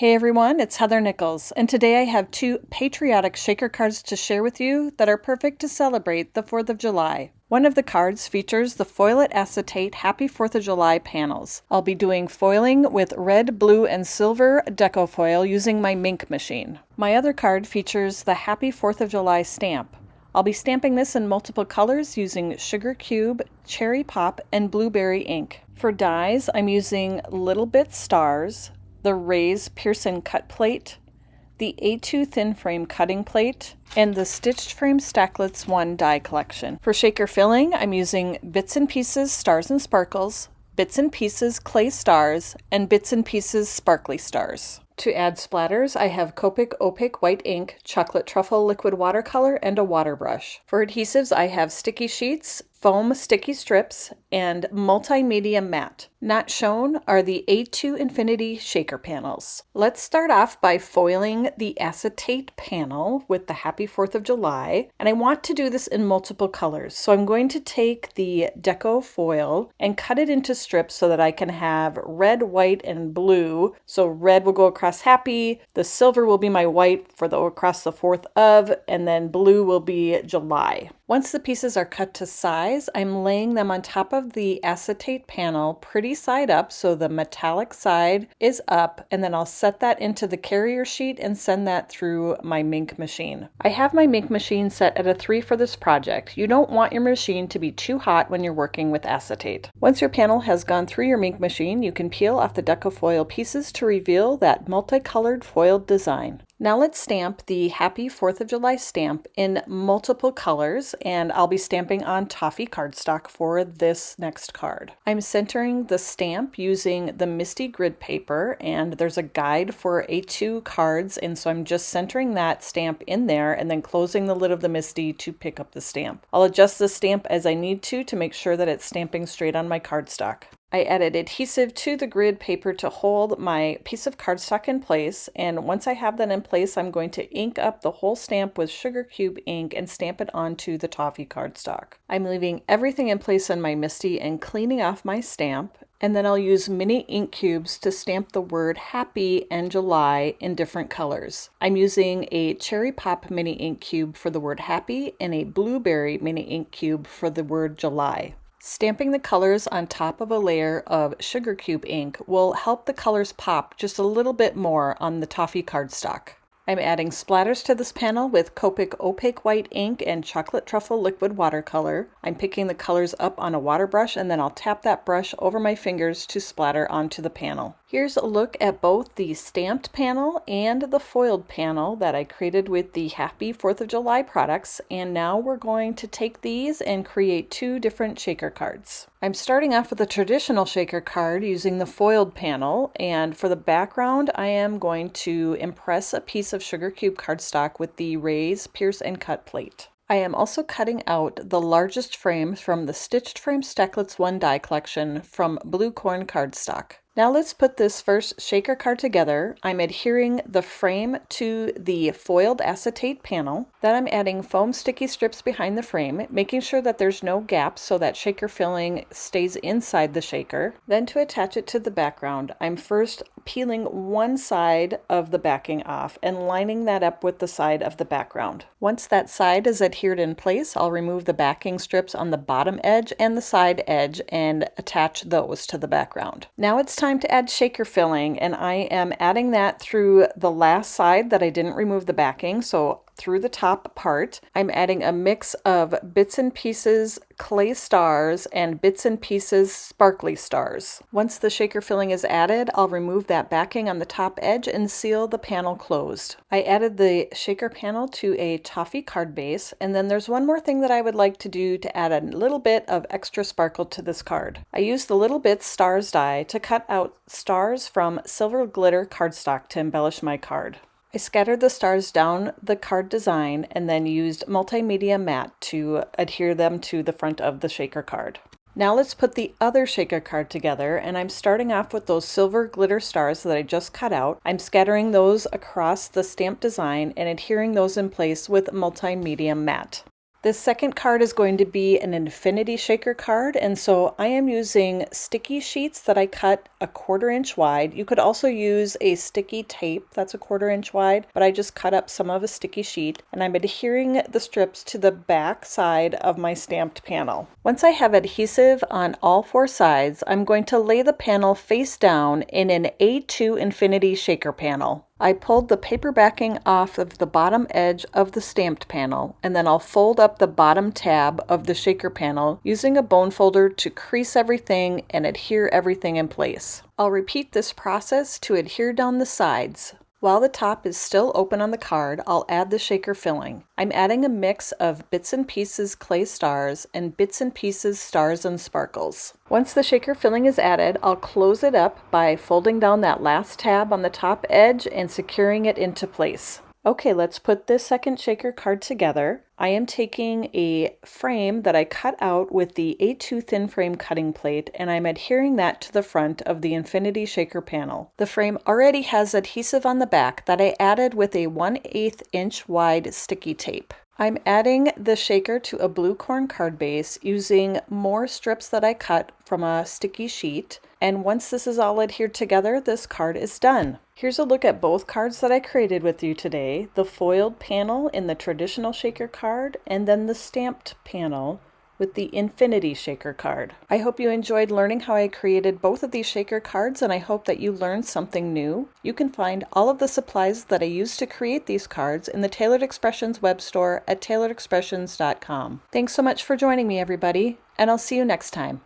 Hey everyone, it's Heather Nichols, and today I have two patriotic shaker cards to share with you that are perfect to celebrate the 4th of July. One of the cards features the Foil It Acetate Happy 4th of July panels. I'll be doing foiling with red, blue, and silver Deco foil using my Minc machine. My other card features the Happy 4th of July stamp. I'll be stamping this in multiple colors using Sugar Cube, Cherry Pop, and Blueberry ink. For dies, I'm using Little Bit Stars, the Raise Pearson cut plate, the A2 thin frame cutting plate, and the Stitched Frame Stacklets 1 die collection. For shaker filling, I'm using Bits and Pieces Stars and Sparkles, Bits and Pieces Clay Stars, and Bits and Pieces Sparkly Stars. To add splatters, I have Copic Opaque White ink, Chocolate Truffle liquid watercolor, and a water brush. For adhesives, I have sticky sheets, foam sticky strips, and multimedia matte. Not shown are the A2 Infinity shaker panels. Let's start off by foiling the acetate panel with the Happy 4th of July, and I want to do this in multiple colors. So I'm going to take the Deco foil and cut it into strips so that I can have red, white, and blue. So red will go across Happy, the silver will be my white for the across the 4th of, and then blue will be July. Once the pieces are cut to size, I'm laying them on top of the acetate panel pretty side up so the metallic side is up, and then I'll set that into the carrier sheet and send that through my Minc machine. I have my Minc machine set at a 3 for this project. You don't want your machine to be too hot when you're working with acetate. Once your panel has gone through your Minc machine, you can peel off the Deco foil pieces to reveal that multicolored foiled design. Now let's stamp the Happy 4th of July stamp in multiple colors, and I'll be stamping on Toffee cardstock for this next card. I'm centering the stamp using the Misty grid paper, and there's a guide for A2 cards, and so I'm just centering that stamp in there and then closing the lid of the Misty to pick up the stamp. I'll adjust the stamp as I need to make sure that it's stamping straight on my cardstock. I added adhesive to the grid paper to hold my piece of cardstock in place, and once I have that in place, I'm going to ink up the whole stamp with Sugar Cube ink and stamp it onto the Toffee cardstock. I'm leaving everything in place in my Misty and cleaning off my stamp, and then I'll use mini ink cubes to stamp the word Happy and July in different colors. I'm using a Cherry Pop mini ink cube for the word Happy and a Blueberry mini ink cube for the word July. Stamping the colors on top of a layer of Sugar Cube ink will help the colors pop just a little bit more on the Toffee cardstock. I'm adding splatters to this panel with Copic Opaque White ink and Chocolate Truffle liquid watercolor. I'm picking the colors up on a water brush, and then I'll tap that brush over my fingers to splatter onto the panel. Here's a look at both the stamped panel and the foiled panel that I created with the Happy 4th of July products, and now we're going to take these and create two different shaker cards. I'm starting off with a traditional shaker card using the foiled panel, and for the background I am going to impress a piece of Sugar Cube cardstock with the Raise, Pierce, and Cut plate. I am also cutting out the largest frames from the Stitched Frame Stacklets 1 die collection from Blue Corn cardstock. Now let's put this first shaker card together. I'm adhering the frame to the foiled acetate panel. Then I'm adding foam sticky strips behind the frame, making sure that there's no gaps so that shaker filling stays inside the shaker. Then to attach it to the background, I'm first peeling one side of the backing off and lining that up with the side of the background. Once that side is adhered in place, I'll remove the backing strips on the bottom edge and the side edge and attach those to the background. Now it's time to add shaker filling, and I am adding that through the last side that I didn't remove the backing, so through the top part. I'm adding a mix of Bits and Pieces Clay Stars and Bits and Pieces Sparkly Stars. Once the shaker filling is added, I'll remove that backing on the top edge and seal the panel closed. I added the shaker panel to a Toffee card base, and then there's one more thing that I would like to do to add a little bit of extra sparkle to this card. I used the Little Bits Stars die to cut out stars from silver glitter cardstock to embellish my card. I scattered the stars down the card design and then used multimedia matte to adhere them to the front of the shaker card. Now let's put the other shaker card together, and I'm starting off with those silver glitter stars that I just cut out. I'm scattering those across the stamp design and adhering those in place with multimedia matte. This second card is going to be an infinity shaker card, and so I am using sticky sheets that I cut a 1/4 inch wide. You could also use a sticky tape that's a 1/4 inch wide, but I just cut up some of a sticky sheet, and I'm adhering the strips to the back side of my stamped panel. Once I have adhesive on all 4 sides, I'm going to lay the panel face down in an A2 infinity shaker panel. I pulled the paper backing off of the bottom edge of the stamped panel, and then I'll fold up the bottom tab of the shaker panel using a bone folder to crease everything and adhere everything in place. I'll repeat this process to adhere down the sides. While the top is still open on the card, I'll add the shaker filling. I'm adding a mix of bits and pieces clay stars and bits and pieces stars and sparkles. Once the shaker filling is added, I'll close it up by folding down that last tab on the top edge and securing it into place. Okay, let's put this second shaker card together. I am taking a frame that I cut out with the A2 thin frame cutting plate, and I'm adhering that to the front of the infinity shaker panel. The frame already has adhesive on the back that I added with a 1/8 inch wide sticky tape. I'm adding the shaker to a blue corn card base using more strips that I cut from a sticky sheet, and once this is all adhered together, this card is done. Here's a look at both cards that I created with you today, the foiled panel in the traditional shaker card, and then the stamped panel with the infinity shaker card. I hope you enjoyed learning how I created both of these shaker cards, and I hope that you learned something new. You can find all of the supplies that I used to create these cards in the Tailored Expressions web store at tailoredexpressions.com. Thanks so much for joining me, everybody, and I'll see you next time.